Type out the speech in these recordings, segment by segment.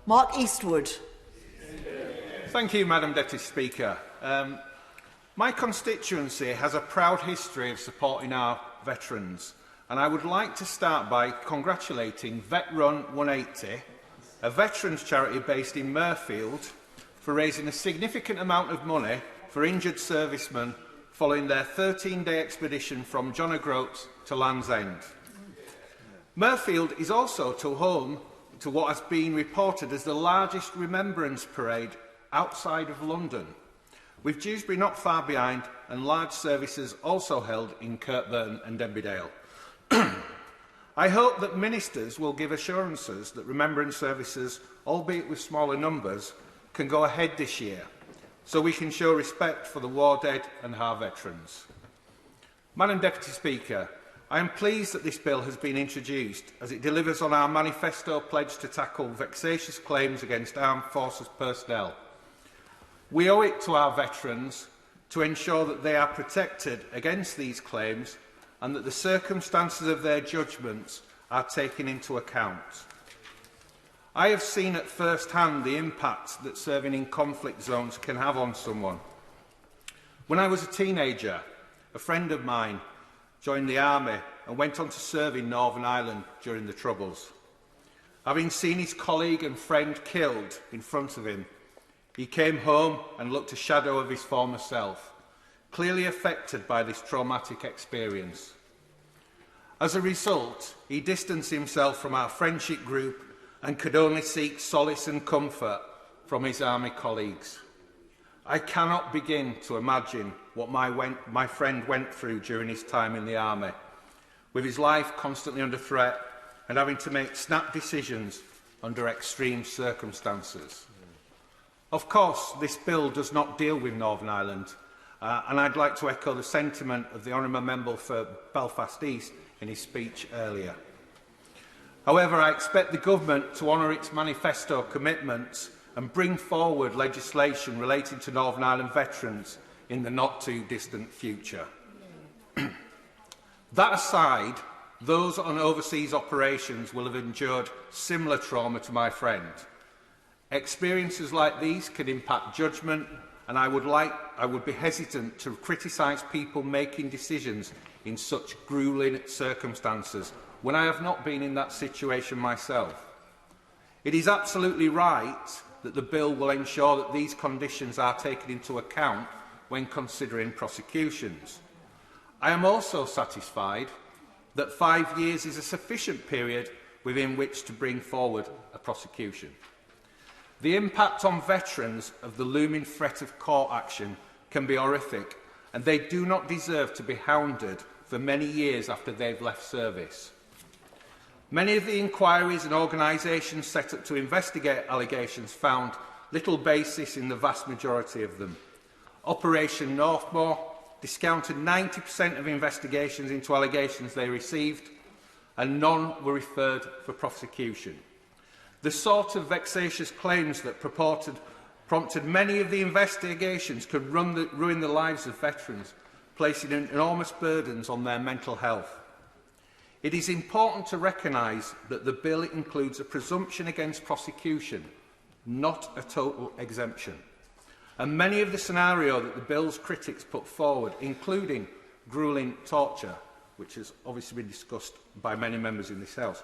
Mark Eastwood. Thank you, Madam Deputy Speaker. My constituency has a proud history of supporting our veterans, and I would like to start by congratulating VetRun 180, a veterans charity based in Mirfield, for raising a significant amount of money for injured servicemen following their 13-day expedition from John O'Groats to Land's End. Mirfield is also home to what has been reported as the largest remembrance parade outside of London, with Dewsbury not far behind and large services also held in Kirkburn and Denbydale. I hope that ministers will give assurances that remembrance services, albeit with smaller numbers, can go ahead this year, so we can show respect for the war dead and our veterans. Madam Deputy Speaker, I am pleased that this bill has been introduced as it delivers on our manifesto pledge to tackle vexatious claims against armed forces personnel. We owe it to our veterans to ensure that they are protected against these claims and that the circumstances of their judgments are taken into account. I have seen at first hand the impact that serving in conflict zones can have on someone. When I was a teenager, a friend of mine joined the army and went on to serve in Northern Ireland during the Troubles. Having seen his colleague and friend killed in front of him, he came home and looked a shadow of his former self, clearly affected by this traumatic experience. As a result, he distanced himself from our friendship group and could only seek solace and comfort from his army colleagues. I cannot begin to imagine what my friend went through during his time in the army, with his life constantly under threat and having to make snap decisions under extreme circumstances. Of course, this bill does not deal with Northern Ireland, and I'd like to echo the sentiment of the Honourable Member for Belfast East in his speech earlier. However, I expect the Government to honour its manifesto commitments and bring forward legislation relating to Northern Ireland veterans in the not-too-distant future. That aside, those on overseas operations will have endured similar trauma to my friend. Experiences like these can impact judgment, and I would be hesitant to criticise people making decisions in such gruelling circumstances when I have not been in that situation myself. It is absolutely right that the bill will ensure that these conditions are taken into account when considering prosecutions. I am also satisfied that 5 years is a sufficient period within which to bring forward a prosecution. The impact on veterans of the looming threat of court action can be horrific, and they do not deserve to be hounded for many years after they've left service. Many of the inquiries and organisations set up to investigate allegations found little basis in the vast majority of them. Operation Northmore discounted 90% of investigations into allegations they received, and none were referred for prosecution. The sort of vexatious claims that prompted many of the investigations could ruin the lives of veterans, placing enormous burdens on their mental health. It is important to recognise that the bill includes a presumption against prosecution, not a total exemption. And many of the scenarios that the bill's critics put forward, including gruelling torture, which has obviously been discussed by many members in this House,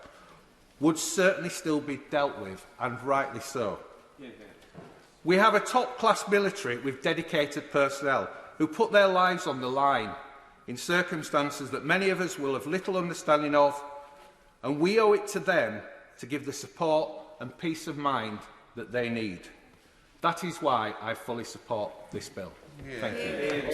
would certainly still be dealt with, and rightly so. We have a top-class military with dedicated personnel who put their lives on the line in circumstances that many of us will have little understanding of, and we owe it to them to give the support and peace of mind that they need. That is why I fully support this bill. Thank you.